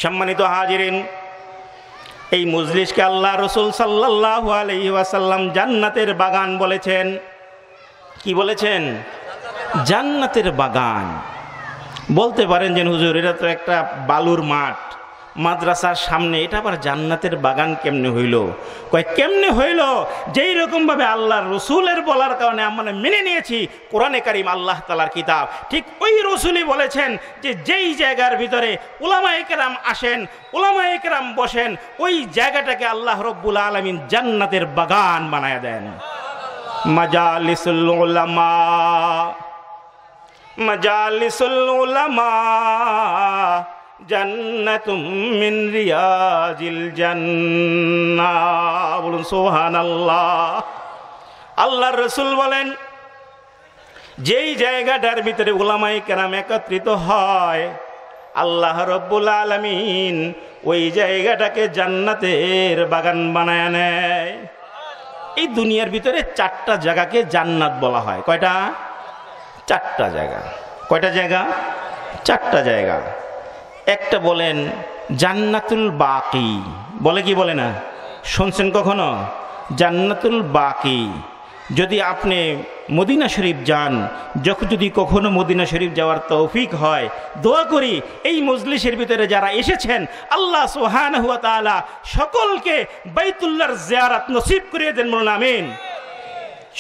সম্মানিত হাজিরিন, এই মজলিসকে আল্লাহ রসুল সাল্লাল্লাহু আলাইহি ওয়াসাল্লাম জান্নাতের বাগান বলেছেন। কি বলেছেন? জান্নাতের বাগান। বলতে পারেন যে হুজুর, এটা তো একটা বালুর মাঠ, মাদ্রাসার সামনে, এটা আবার জান্নাতের বাগান কেমনে হইল? কয় কেমনে হইল? যেই রকম ভাবে আল্লাহ রসুলের বলার কারণে আমরা মেনে নিয়েছি কোরআনে কারিম আল্লাহ তাআলার কিতাব, ঠিক ওই রসুলই বলেছেন যে যেই জায়গার ভিতরে উলামায়ে কেরাম আসেন, উলামায়ে কেরাম বসেন, ওই জায়গাটাকে আল্লাহ রব্বুল আলামিন জান্নাতের বাগান বানায় দেন। মাজালিসুল উলামা, মাজালিসুল উলামা জান্নাতুম মিন রিয়াজিল জান্নাহ। বলুন সুবহানাল্লাহ। আল্লাহর রাসূল বলেন, যেই জায়গাটার ভিতরে উলামায়ে কেরাম একত্রিত হয়, আল্লাহ রব্বুল আলামিন ওই জায়গাটাকে জান্নাতের বাগান বানায় নেয়। এই দুনিয়ার ভিতরে 4টা জায়গাকে জান্নাত বলা হয়। কয়টা? 4টা জায়গা। কয়টা জায়গা? 4টা জায়গা। একটা বলেন জান্নাতুল বাকি, বলে কি বলে না? শুনছেন কখনো? জান্নাতুল বাকি। যদি আপনি মদিনা শরীফ যান, যদি কখনো মদিনা শরীফ যাওয়ার তৌফিক হয়, দোয়া করি এই মজলিসের ভিতরে যারা এসেছেন আল্লাহ সুবহানাহু ওয়া তাআলা সকলকে বাইতুল্লাহর জিয়ারত নসিব করিয়ে দেন, বলুন আমিন।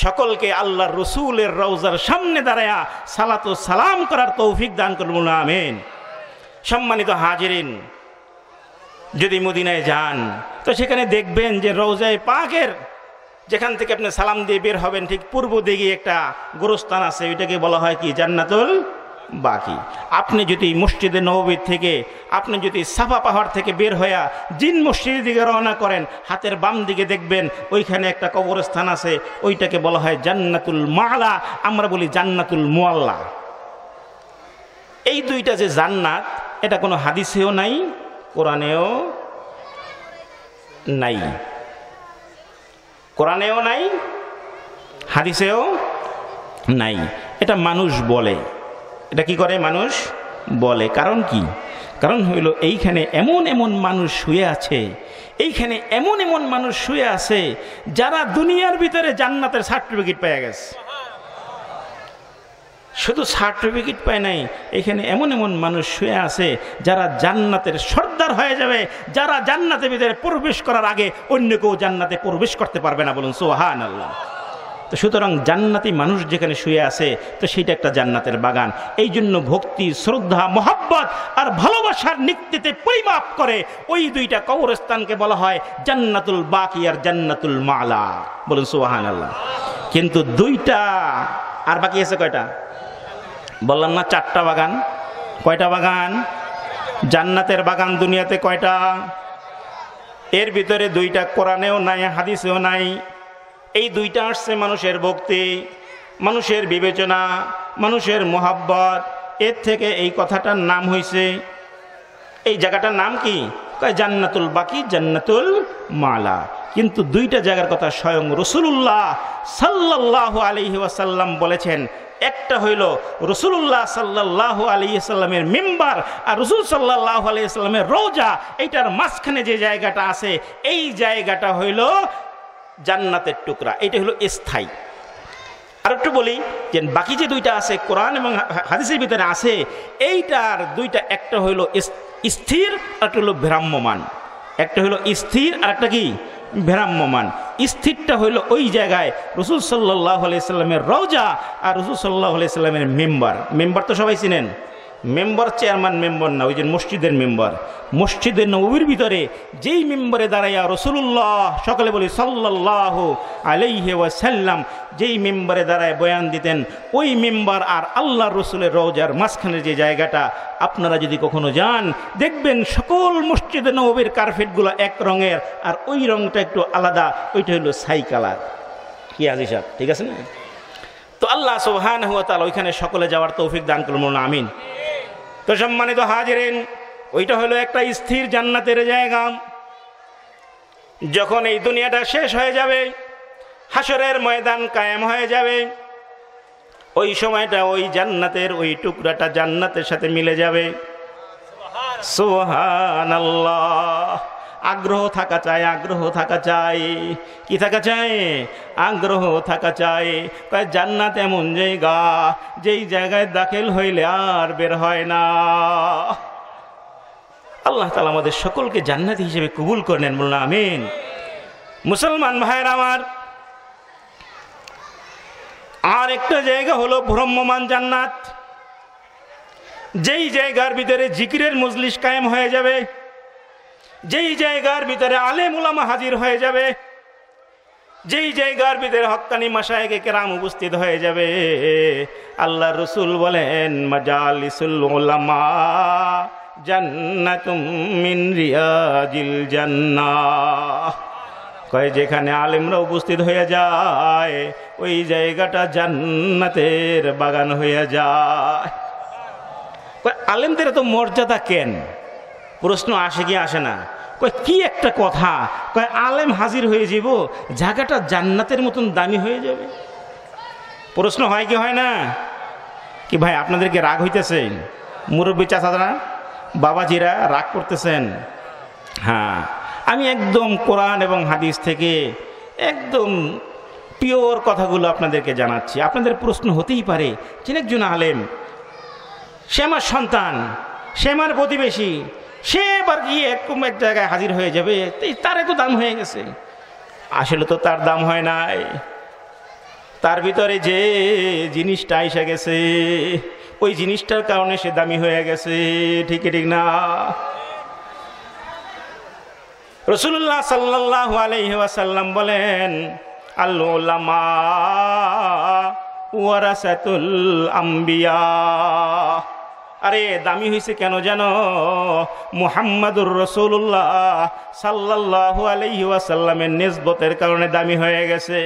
সকলকে আল্লাহর রসুলের রওজার সামনে দাঁড়ায়া সালাত ও সালাম করার তৌফিক দান করুন, বলুন আমিন। সম্মানিত হাজিরিন, যদি মদিনায় যান তো সেখানে দেখবেন যে রওজায়ে পাকের যেখান থেকে আপনি সালাম দিয়ে বের হবেন, ঠিক পূর্ব দিকে একটা গোরস্থান আছে, ওইটাকে বলা হয় কি? জান্নাতুল বাকি। আপনি যদি মসজিদে নববী থেকে, আপনি যদি সাফা পাহাড় থেকে বের হইয়া জিন মসজিদের দিকে রওনা করেন, হাতের বাম দিকে দেখবেন ওইখানে একটা কবরস্থান আছে, ওইটাকে বলা হয় জান্নাতুল মাআলা, আমরা বলি জান্নাতুল মুআল্লা। এই দুইটা যে জান্নাত, এটা কোনো হাদিসেও নাই, কোরআনেও নাই, কোরআনেও নাই, হাদিসেও নাই। এটা মানুষ বলে। এটা কি করে? মানুষ বলে। কারণ কি? কারণ হইল এইখানে এমন এমন মানুষ শুয়ে আছে, এইখানে এমন এমন মানুষ শুয়ে আছে যারা দুনিয়ার ভিতরে জান্নাতের সার্টিফিকেট পেয়ে গেছে। শুধু সার্টিফিকেট পায় নাই, এখানে এমন এমন মানুষ শুয়ে আছে যারা জান্নাতের সর্দার হয়ে যাবে, যারা জান্নাতের ভিতরে প্রবেশ করার আগে অন্য কেউ জান্নাতে প্রবেশ করতে পারবে না, বলুন সুবহানাল্লাহ। তো সুতরাং জান্নাতি মানুষ যেখানে শুয়ে আছে, তো সেইটা একটা জান্নাতের বাগান। এই জন্য ভক্তি, শ্রদ্ধা, মহব্বত আর ভালোবাসার নিক্তিতে পরিমাপ করে ওই দুইটা কবরস্থানকে বলা হয় জান্নাতুল বাকি আর জান্নাতুল মাআলা, বলুন সুবহানাল্লাহ। কিন্তু দুইটা আর বাকি আছে কয়টা? বললাম না 4টা বাগান। কয়টা বাগান? জান্নাতের বাগান দুনিয়াতে কয়টা? এর ভিতরে 2টা কোরআনেও নাই, হাদিসেও নাই। এই 2টা আসছে মানুষের ভক্তি, মানুষের বিবেচনা, মানুষের মোহাব্বত। এর থেকে এই কথাটার নাম হয়েছে, এই জায়গাটার নাম কি? জান্নাতুল বাকি, জান্নাতুল মাআলা। কিন্তু 2টা জায়গার কথা স্বয়ং রাসূলুল্লাহ সাল্লাল্লাহু আলাইহি ওয়াসাল্লাম বলেছেন। একটা হইল রাসূলুল্লাহ সাল্লাল্লাহু আলাইহি ওয়াসাল্লামের মিম্বার, আর রাসূল সাল্লাল্লাহু আলাইহি ওয়াসাল্লামের রওজা। এইটার মাঝখানে যে জায়গাটা আছে, এই জায়গাটা হইল জান্নাতের টুকরা। এটা হলো স্থায়ী। আর একটু বলি যে বাকি যে 2টা আছে কোরআন এবং হাদিসের ভিতরে আছে, এইটার 2টা, একটা হইল স্থির, আর একটা হইল ভ্রাম্যমান। একটা হইল স্থির আর একটা কি? ভ্রাম্যমান। স্থিরটা হইল ওই জায়গায় রাসূল সাল্লাল্লাহু আলাইহি সাল্লামের রওজা আর রাসূল সাল্লাল্লাহু আলাইহি সাল্লামের মেম্বার। মেম্বার তো সবাই চিনেন। মেম্বার চেয়ারম্যান মেম্বার না, ওই যে মসজিদের মেম্বার। মসজিদে নববীর ভিতরে যেই মেম্বারে দাঁড়াইয়া রাসূলুল্লাহ, সকলে বলি সাল্লাল্লাহু আলাইহি ওয়াসাল্লাম, যেই মেম্বারে দাঁড়ায় বয়ান দিতেন, ওই মেম্বার আর আল্লাহর রাসূলের রওজার মাঝখানে যে জায়গাটা, আপনারা যদি কখনো যান দেখবেন সকল মসজিদে নববীর কার্পেটগুলো এক রঙের, আর ওই রংটা একটু আলাদা, ওইটা হলো ছাই কালার। কি আজি সাহেব, ঠিক আছে না? তো আল্লাহ সুবহানাহু ওয়া তাআলা ওইখানে সকলে যাওয়ার তৌফিক দান করুন, আমিন। তো সম্মানিত হাজিরিন, ওইটা হলো একটা স্থির জান্নাতের জায়গা। যখন এই দুনিয়াটা শেষ হয়ে যাবে, হাসরের ময়দান কায়েম হয়ে যাবে, ওই সময়টা ওই জান্নাতের ওই টুকরাটা জান্নাতের সাথে মিলে যাবে। সুবহানাল্লাহ। আগ্রহ থাকা চাই, আগ্রহ থাকা চাই। কি থাকা চাই? আগ্রহ থাকা চাই। কয় জান্নাত এমন জায়গা, যেই জায়গায় দাখিল হইলে আর বের হয় না। আল্লাহ তাআলা আমাদের সকলকে জান্নাতি হিসেবে কবুল করে নেন, বলুন আমিন। মুসলমান ভাইয়ের আমার, আর একটা জায়গা হলো ভ্রাম্যমান জান্নাত, যেই জায়গার ভিতরে জিকিরের মজলিস কায়েম হয়ে যাবে, যেই জায়গার ভিতরে আলেম উলামা হাজির হয়ে যাবে, যেই জায়গার ভিতরে হক্কানি মাশায়েখে কেরাম উপস্থিত হয়ে যাবে। আল্লাহ রসুল বলেন মাজালিসুল উলামা জান্নাতুম মিন রিয়াজিল জান্নাহ। কয় যেখানে আলেমরা উপস্থিত হয়ে যায়, ওই জায়গাটা জান্নাতের বাগান হয়ে যায়। কয় আলেমদের তো মর্যাদা কেন? প্রশ্ন আসে কি আসে না? কয় কি একটা কথা, কয় আলেম হাজির হয়ে যাব, জায়গাটা জান্নাতের মতন দামি হয়ে যাবে। প্রশ্ন হয় কি হয় না? কি ভাই আপনাদেরকে রাগ হইতেছে? মুরব্বী চাচারা, বাবাজিরা রাগ করতেছেন? হ্যাঁ, আমি একদম কোরআন এবং হাদিস থেকে একদম পিওর কথাগুলো আপনাদেরকে জানাচ্ছি। আপনাদের প্রশ্ন হতেই পারে যে একজন আলেম, সে আমার সন্তান, সে আমার প্রতিবেশী, সে এবার গিয়ে এরকম এক জায়গায় হাজির হয়ে যাবে, তার এত দাম হয়ে গেছে। আসলে তো তার দাম হয় নাই, তার ভিতরে যে জিনিসটা এসে গেছে, ওই জিনিসটার কারণে সে দামি হয়ে গেছে। ঠিক ঠিক না? রাসূলুল্লাহ সাল্লাল্লাহু আলাইহি ওয়াসাল্লাম বলেন আল উলামা ওয়ারাসাতুল আম্বিয়া। আরে দামি হয়েছে কেন জানো? মুহাম্মাদুর রাসূলুল্লাহ সাল্লাল্লাহু আলাইহি ওয়াসাল্লামের নিসবতের কারণে দামি হয়ে গেছে।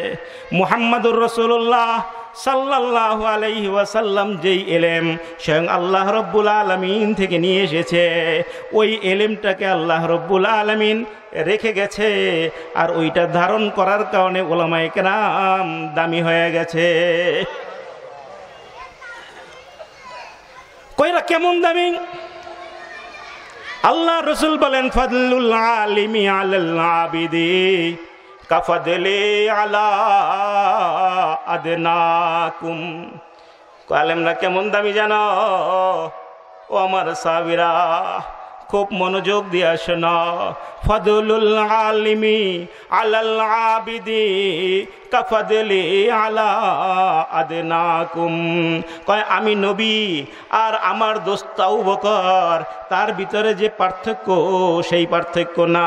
মুহাম্মাদুর রাসূলুল্লাহ সাল্লাল্লাহু আলাইহি ওয়াসাল্লাম যেই এলেম স্বয়ং আল্লাহ রব্বুল আলামিন থেকে নিয়ে এসেছে, ওই এলেমটাকে আল্লাহ রব্বুল আলামিন রেখে গেছে, আর ওইটা ধারণ করার কারণে উলামায়ে কেরাম দামি হয়ে গেছে। কইরা কেমন দামি? আল্লাহ রসুল বলেন ফাদলুল আলিমি আলাল আবিদি কাফাদলি আলা আদনাকুম। আলেমরা কেমন দামি জানো? ও আমার সাহাবীরা, খুব মনোযোগ দিয়ে শোনো। ফাদলুল আলিমি আলাল আবিদি কাফাদলি আলা আদনাকুম। কয় আমি নবী আর আমার দোস্ত আবু বকর, তার ভিতরে যে পার্থক্য সেই পার্থক্য না।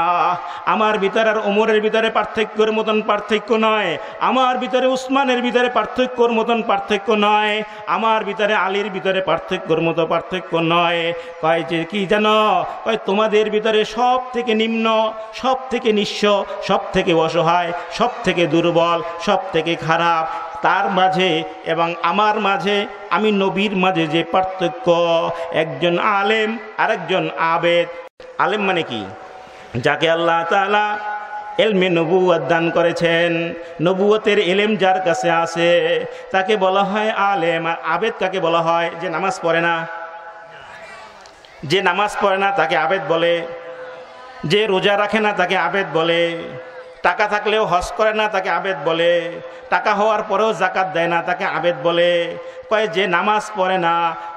আমার ভিতরে আর ওমরের ভিতরে পার্থক্যের মতন পার্থক্য নয়, আমার ভিতরে উসমানের ভিতরে পার্থক্যর মতন পার্থক্য নয়, আমার ভিতরে আলীর ভিতরে পার্থক্যর মতো পার্থক্য নয়। কয় যে কি জানো? কয় তোমাদের ভিতরে সব থেকে নিম্ন, সব থেকে নিঃস্ব, সব থেকে অসহায়, সব থেকে দুর্বল, সব থেকে খারাপ, তার মাঝে এবং আমার মাঝে, আমি নবীর মাঝে যে পার্থক্য, একজন আলেম আর একজন আবেদ। আলেম মানে কি? যাকে আল্লাহ তাআলা এলমে নবুয়ত দান করেছেন, নবুয়তের এলেম যার কাছে আছে তাকে বলা হয় আলেম। আর আবেদ কাকে বলা হয়? যে নামাজ পড়ে না, যে নামাজ পড়ে না তাকে আবেদ বলে, যে রোজা রাখে না তাকে আবেদ বলে, টাকা থাকলেও হজ করে না তাকে আবেদ বলে, টাকা হওয়ার পরেও যাকাত দেয় না তাকে আবেদ বলে। কয় যে নামাজ পড়ে না,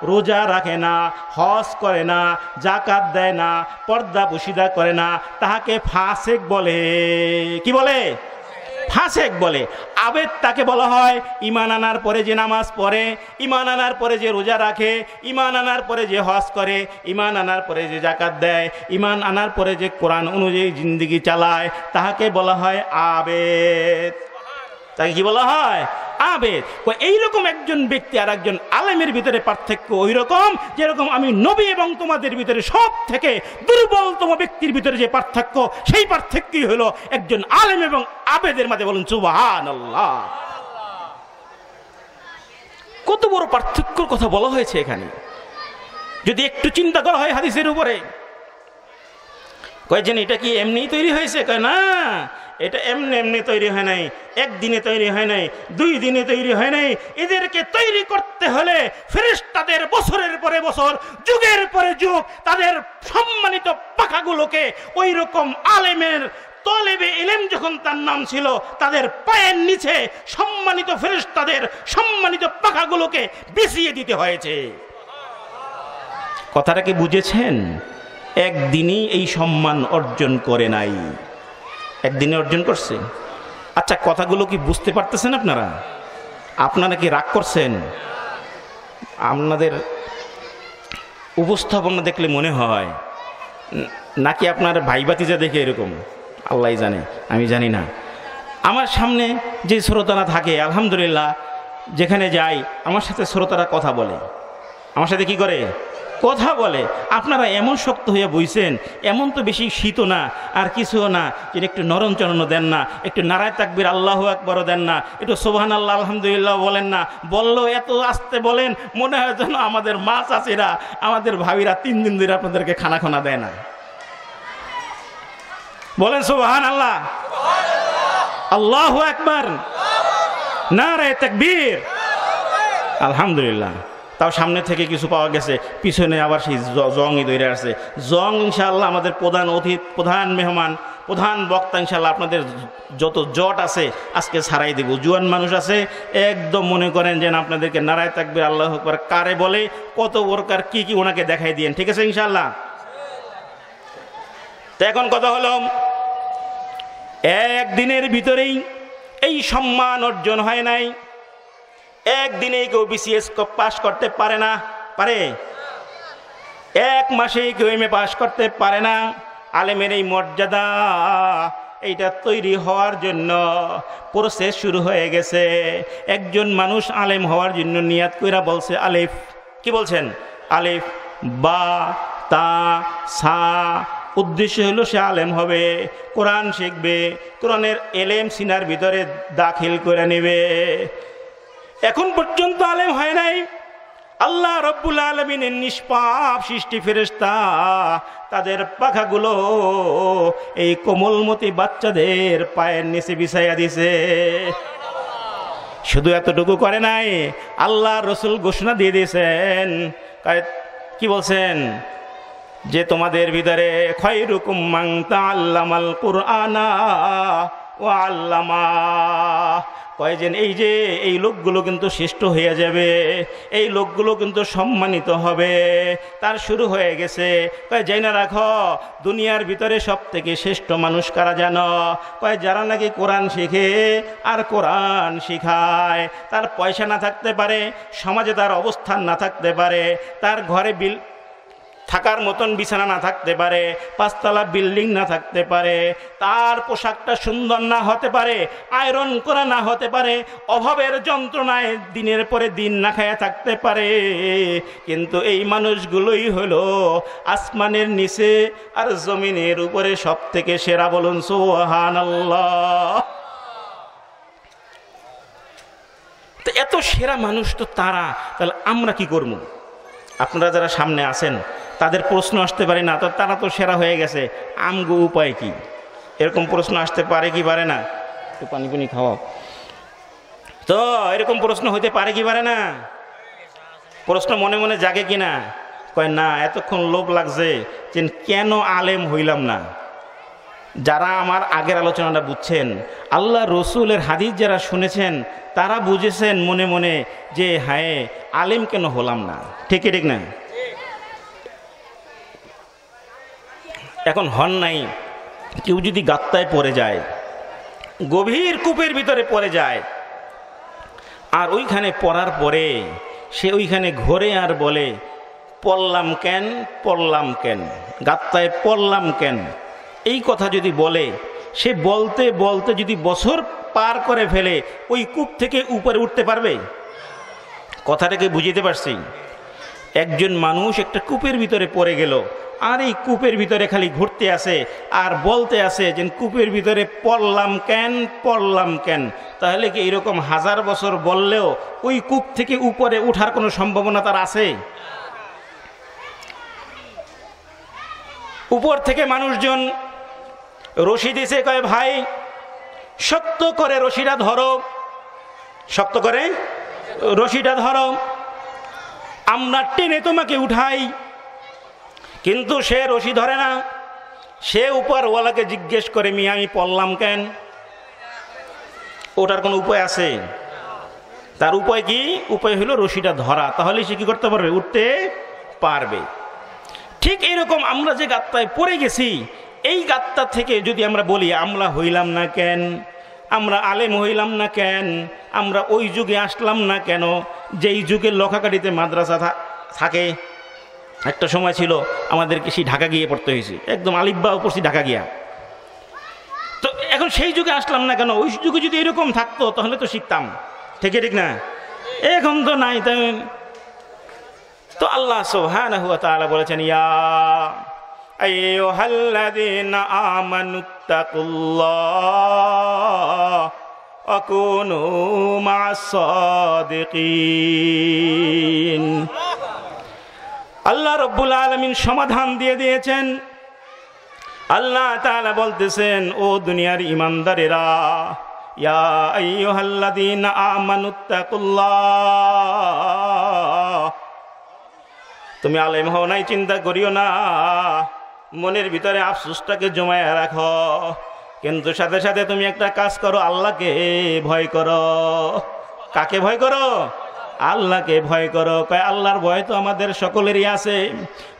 রোজা রাখে না, হজ করে না, যাকাত দেয় না, পর্দা পুশিদা করে না, তাহাকে ফাসেক বলে। কি বলে? ফাসেক বলে। আবেদ তাকে বলা হয় ঈমান আনার পরে যে নামাজ পড়ে, ঈমান আনার পরে যে রোজা রাখে, ঈমান আনার পরে যে হজ করে, ঈমান আনার পরে যে যাকাত দেয়, ঈমান আনার পরে যে কোরআন অনুযায়ী জিন্দেগি চালায়, তাহাকে বলা হয় আবেদ। তাকে কি বলা হয়? আবেদ। এইরকম একজন ব্যক্তি আর একজন আলেমের ভিতরে পার্থক্য ওই রকম যেরকম আমি নবী এবং তোমাদের ভিতরে সব থেকে দুর্বলতম ব্যক্তির ভিতরে যে পার্থক্য, সেই পার্থক্যই হলো একজন আলেম এবং আবেদের মাঝে। বলুন সুবহানাল্লাহ। কত বড় পার্থক্যর কথা বলা হয়েছে এখানে, যদি একটু চিন্তা করা হয় হাদিসের উপরে। কয় যেন এটা কি এমনি তৈরি হয়েছে? কয় না, এটা এমনি এমনি তৈরি হয় নাই, একদিনে তৈরি হয় নাই, 2 দিনে তৈরি হয় নাই। এদেরকে তৈরি করতে হলে ফেরেশতাদের বছরের পরে বছর, যুগের পরে যুগ তাদের সম্মানিত পাখাগুলোকে ওই রকম আলেমের তলেবে ইলম যখন তার নাম ছিল, তাদের পায়ের নিচে সম্মানিত ফেরেশতাদের সম্মানিত পাখাগুলোকে বিছিয়ে দিতে হয়েছে। কথাটা কি বুঝেছেন? একদিনই এই সম্মান অর্জন করে নাই, একদিনে অর্জন করছে। আচ্ছা, কথাগুলো কি বুঝতে পারতেছেন আপনারা? আপনারা কি রাগ করছেন? আপনাদের উপস্থাপনা দেখলে মনে হয় নাকি আপনার ভাই ভাতিজা দেখে এরকম? আল্লাহ জানে, আমি জানি না। আমার সামনে যে শ্রোতারা থাকে, আলহামদুলিল্লাহ, যেখানে যাই আমার সাথে শ্রোতারা কথা বলে, আমার সাথে কি করে? কথা বলে। আপনারা এমন শক্ত হয়ে বইছেন, এমন তো বেশি শীতও না আর কিছুও না, যে একটু নরম চরণও দেন না, একটু নারায় তাকবীর আল্লাহু আকবারও দেন না, একটু সুবহানাল্লাহ আলহামদুলিল্লাহ বলেন না। বললেও এত আস্তে বলেন, মনে হয় যেন আমাদের মা চাচিরা, আমাদের ভাবিরা 3 দিন ধরে আপনাদেরকে খানা খানা দেয় না। বলেন সুবহানাল্লাহ, আল্লাহু আকবার, নারায়ে তাকবীর, আলহামদুলিল্লাহ। তাও সামনে থেকে কিছু পাওয়া গেছে, পিছনে আবার সেই জংই দৌড়ে আসছে। জং ইনশাআল্লাহ আমাদের প্রধান অতিথি, প্রধান মেহমান, প্রধান বক্তা, ইনশাআল্লাহ আপনাদের যত জট আছে আজকে ছাড়াই দেব। জুয়ান মানুষ আছে, একদম মনে করেন যেন আপনাদেরকে নারায়ে তাকবীর আল্লাহু আকবার কারে বলে, কত প্রকার কি কি ওনাকে দেখাই দিয়েন, ঠিক আছে ইনশাআল্লাহ। তো এখন কথা হলো, একদিনের ভিতরেই এই সম্মান অর্জন হয় নাই। একদিনে কেউ বিসিএস পাস করতে পারে না, পারে? 1 মাসে কেউ এমএ পাস করতে পারে না। আলেমের এই মর্যাদা, এইটা তৈরি হওয়ার জন্য প্রসেস শুরু হয়ে গেছে। একজন মানুষ আলেম হওয়ার জন্য নিয়াত কইরা বলছে আলিফ, কি বলছেন? আলিফ বা তা সা, উদ্দেশ্য হলো সে আলেম হবে, কোরআন শিখবে, কোরআনের এলেম সিনার ভিতরে দাখিল করে নেবে। এখন পর্যন্ত আলেম হয় নাই। আল্লাহ রব্বুল আলামিনের নিষ্পাপ সৃষ্টি ফেরেশতা তাদের পাখাগুলো এই কোমলমতি বাচ্চাদের পায়ের নিচে বিছাইয়া দিছে। শুধু এতটুকু করে নাই, আল্লাহ রসুল ঘোষণা দিয়ে দিয়েছেন, কি বলছেন? যে তোমাদের ভিতরে খায়রুকুম মান তাআল্লামাল কুরআনা ওয়া আল্লামা, কয়েছেন এই যে এই লোকগুলো কিন্তু শ্রেষ্ঠ হয়ে যাবে, এই লোকগুলো কিন্তু সম্মানিত হবে। তার শুরু হয়ে গেছে। কয় যাই না রাখো, দুনিয়ার ভিতরে সব থেকে শ্রেষ্ঠ মানুষ কারা জানো? কয় যারা নাকি কোরআন শিখে আর কোরআন শিখায়। তার পয়সা না থাকতে পারে, সমাজে তার অবস্থান না থাকতে পারে, তার ঘরে থাকার মতন বিছানা না থাকতে পারে, 5 তলা বিল্ডিং না থাকতে পারে, তার পোশাকটা সুন্দর না হতে পারে, আয়রন করা না হতে পারে, অভাবের যন্ত্রণায় দিনের পরে দিন না খায়া থাকতে পারে, কিন্তু এই মানুষগুলোই হলো আসমানের নিচে আর জমিনের উপরে সব থেকে সেরা। বলুন সুবহানাল্লাহ। তো এত সেরা মানুষ তো তারা, তাহলে আমরা কি করব? আপনারা যারা সামনে আছেন তাদের প্রশ্ন আসতে পারে না, তো তারা তো সেরা হয়ে গেছে, আমগো উপায় কি? এরকম প্রশ্ন আসতে পারে কি পারে না? একটু পানি পানি খাওয়াও তো, এরকম প্রশ্ন হতে পারে কি পারে না? প্রশ্ন মনে মনে জাগে কিনা? কয় না, এতক্ষণ লোভ লাগছে যে কেন আলেম হইলাম না। যারা আমার আগের আলোচনাটা বুঝছেন, আল্লাহ রসুলের হাদিস যারা শুনেছেন, তারা বুঝেছেন মনে মনে যে হ্যাঁ, আলেম কেন হলাম না। ঠিক ঠিক না? এখন হন নাই। কেউ যদি গাত্তায় পড়ে যায়, গভীর কূপের ভিতরে পড়ে যায়, আর ওইখানে পড়ার পরে সে ওইখানে ঘোরে আর বলে পড়লাম কেন, পড়লাম কেন, গাত্তায় পড়লাম কেন, এই কথা যদি বলে, সে বলতে বলতে যদি বছর পার করে ফেলে, ওই কূপ থেকে উপরে উঠতে পারবে? কথাটাকে বুঝিতে পারছি? একজন মানুষ একটা কূপের ভিতরে পড়ে গেল, আর এই কূপের ভিতরে খালি ঘুরতে আসে আর বলতে আসে যে কূপের ভিতরে পড়লাম কেন, পড়লাম কেন। তাহলে কি এরকম 1000 বছর বললেও ওই কূপ থেকে উপরে উঠার কোনো সম্ভাবনা তার আছে? উপর থেকে মানুষজন রশি দিছে, কয় ভাই শক্ত করে রশিটা ধরো, শক্ত করে রশিটা ধরো, আমরা টেনে তোমাকে উঠাই। কিন্তু সে রশি ধরে না। সে উপরওয়ালাকে জিজ্ঞেস করে, মিয়া আমি পড়লাম কেন? ওটার কোনো উপায় আছে? তার উপায় কি? উপায় হলো রশিটা ধরা, তাহলে সে কি করতে পারবে? উঠতে পারবে। ঠিক এরকম আমরা যে গাত্তায় পড়ে গেছি, এই গাত্তা থেকে যদি আমরা বলি আমরা হইলাম না কেন, আমরা আলেম হইলাম না কেন, আমরা ওই যুগে আসলাম না কেন যেই যুগে লখাকাঠিতে মাদ্রাসা থাকে। একটা সময় ছিল আমাদেরকে সেই ঢাকা গিয়ে পড়তে হয়েছে, একদম আলিফবা পড়ছি ঢাকা গিয়া। তো এখন সেই যুগে আসলাম না কেন? ওই যুগে যদি এরকম থাকতো তাহলে তো শিখতাম, ঠিক না? এখন তো নাই। তাই তো আল্লাহ সুবহানাহু ওয়া তাআলা বলেছেন, ইয়া আইয়ুহাল্লাযীনা আমানুত্তাকুল্লাহ ওয়া কুনু মা'আস সাদিকিন। আল্লাহ রাব্বুল আলামিন সমাধান দিয়ে দিয়েছেন। আল্লাহ তাআলা বলতেছেন, ও দুনিয়ার ঈমানদারেরা, ইয়া আইয়ুহাল্লাযীনা আমানুত্তাকুল্লাহ, তুমি আলেম হও নাই চিন্তা করিও না, মনের ভিতরে আফসোসটাকে জমায়ে রাখো, কিন্তু সাথে সাথে তুমি একটা কাজ করো, আল্লাহকে ভয় করো। কাকে ভয় করো? আল্লাহকে ভয় করো। কয় আল্লাহর ভয় তো আমাদের সকলেরই আছে।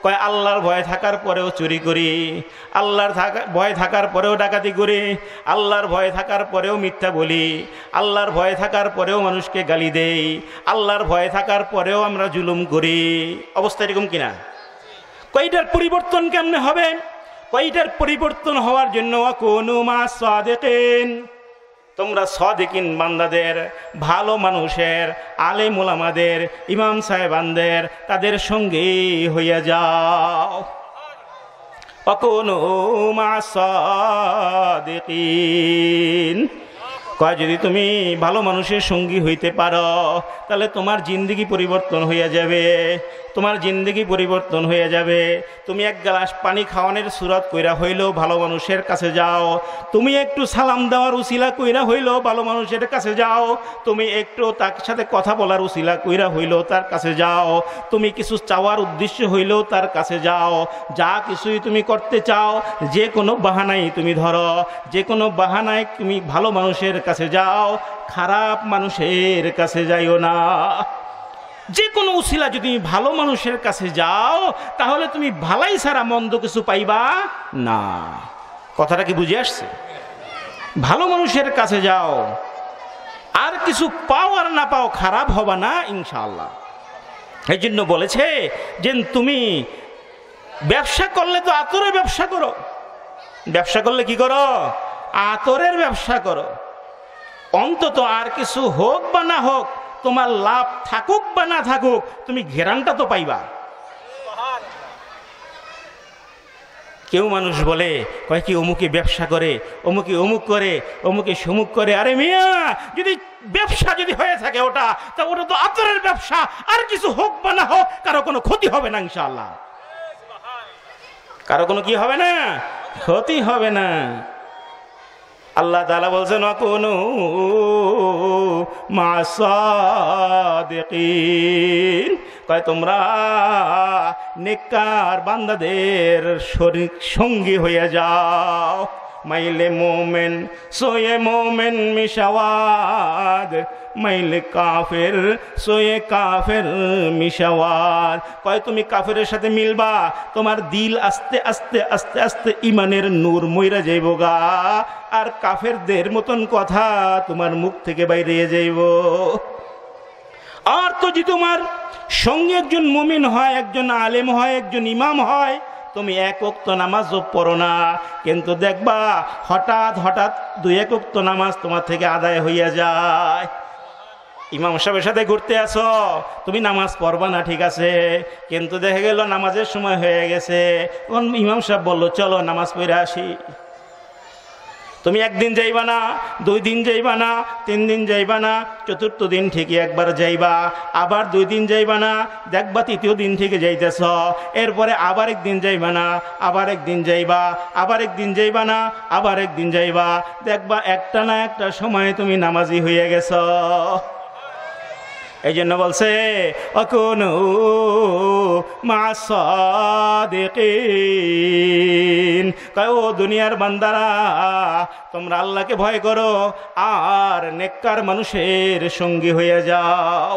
কয় আল্লাহর ভয় থাকার পরেও চুরি করি, আল্লাহর ভয় থাকার পরেও ডাকাতি করি, আল্লাহর ভয় থাকার পরেও মিথ্যা বলি, আল্লাহর ভয় থাকার পরেও মানুষকে গালি দেই, আল্লাহর ভয় থাকার পরেও আমরা জুলুম করি। অবস্থা এরকম কিনা? কয়টার পরিবর্তন কেমনে হবে? কয়টার পরিবর্তন হওয়ার জন্য কুনু মা'আস সাদিকিন, তোমরা সাদিকিন বান্দাদের, ভালো মানুষের, আলেম ওলামাদের, ইমাম সাহেবানদের, তাদের সঙ্গে হইয়া যাও। কুনু মা'আস সাদিকিন। কয় যদি তুমি ভালো মানুষের সঙ্গী হইতে পারো তাহলে তোমার জিন্দেগি পরিবর্তন হইয়া যাবে, তোমার জিন্দেগি পরিবর্তন হয়ে যাবে। তুমি এক গ্লাস পানি খাওয়ানোর সুরত কইরা হইলেও ভালো মানুষের কাছে যাও, তুমি একটু সালাম দেওয়ার উসিলা কইরা হইলেও ভালো মানুষের কাছে যাও, তুমি একটু তার সাথে কথা বলার উসিলা কইরা হইলেও তার কাছে যাও, তুমি কিছু চাওয়ার উদ্দেশ্য হইলেও তার কাছে যাও। যা কিছুই তুমি করতে চাও, যে কোনো বাহানাই তুমি ধরো, যে কোনো বাহানায় তুমি ভালো মানুষের কাছে যাও, খারাপ মানুষের কাছে যাইও না। যে কোনো উসিলা যদি ভালো মানুষের কাছে যাও তাহলে তুমি ভালাই ছাড়া মন্দ কিছু পাইবা না। কথাটা কি বুঝে আসছে? ভালো মানুষের কাছে যাও, আর কিছু পাও আর না পাও খারাপ হবা না ইনশাআল্লাহ। এই জন্য বলেছে যে তুমি ব্যবসা করলে তো আতরের ব্যবসা করো। ব্যবসা করলে কি করো? আতরের ব্যবসা করো। অন্তত আর কিছু হোক বা না হোক, তোমার লাভ থাকুক বা না থাকুক, তুমি ঘেরানটা তো পাইবা। কেউ মানুষ বলে, কয় কি অমুকে ব্যবসা করে, অমুকে অমুক করে, অমুকে সমুক করে। আরে মিয়া, যদি ব্যবসা যদি হয়ে থাকে ওটা, তা ওটা তো আতরের ব্যবসা। আর কিছু হোক বা না হোক, কারো কোনো ক্ষতি হবে না ইনশাআল্লাহ। কারো কোনো কি হবে না? ক্ষতি হবে না। আল্লাহ তাআলা বলছেন, কুনু মা'আস সাদিকিন, কয় তোমরা নেককার বান্দাদের সঙ্গী হইয়া যাও। মাইলে মোমেন সোয়ে মোমেন মিশাওয়াদ, মাইলে কাফের সোয়ে কাফের মিশাওয়াদ। কয় তুমি কাফেরের সাথে মিলবা, তোমার দিল আস্তে আস্তে আস্তে আস্তে ইমানের নূর মইরা যাইব গা, আর কাফেরদের মতন কথা তোমার মুখ থেকে বাইরে যাইব। আর তো যদি তোমার সঙ্গে একজন মুমিন হয়, একজন আলেম হয়, একজন ইমাম হয়, তুমি এক ওয়াক্ত নামাজও পড়ো না, কিন্তু দেখবা হঠাৎ হঠাৎ দুই এক ওয়াক্ত নামাজ তোমার থেকে আদায় হইয়া যায়। ইমাম সাহেবের সাথে ঘুরতে আসো, তুমি নামাজ পড়বা না ঠিক আছে, কিন্তু দেখা গেল নামাজের সময় হয়ে গেছে, ইমাম সাহেব বললো চলো নামাজ পড়ে আসি। তুমি একদিন যাইবা না, 2 দিন যাইবা না, 3 দিন যাইবা না, চতুর্থ দিন ঠিকই একবার যাইবা, আবার 2 দিন যাইবা না, দেখবা তৃতীয় দিন থেকে যাইতেছ, এরপরে আবার একদিন যাইবা না, আবার একদিন যাইবা, আবার একদিন যাইবা না, আবার একদিন যাইবা, দেখবা একটা না একটা সময় তুমি নামাজি হয়ে গেছ। এই জন্য বলছে অকুনু মা'আস সাদিকিন, কয় ও দুনিয়ার বান্দারা তোমরা আল্লাহকে ভয় করো আর নেককার মানুষের সঙ্গী হয়ে যাও।